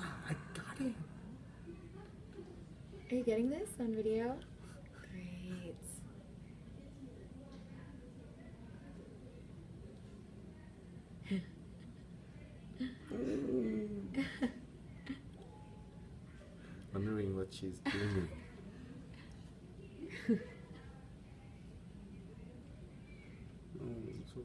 I got it. Are you getting this on video? Great. Wondering what she's doing. So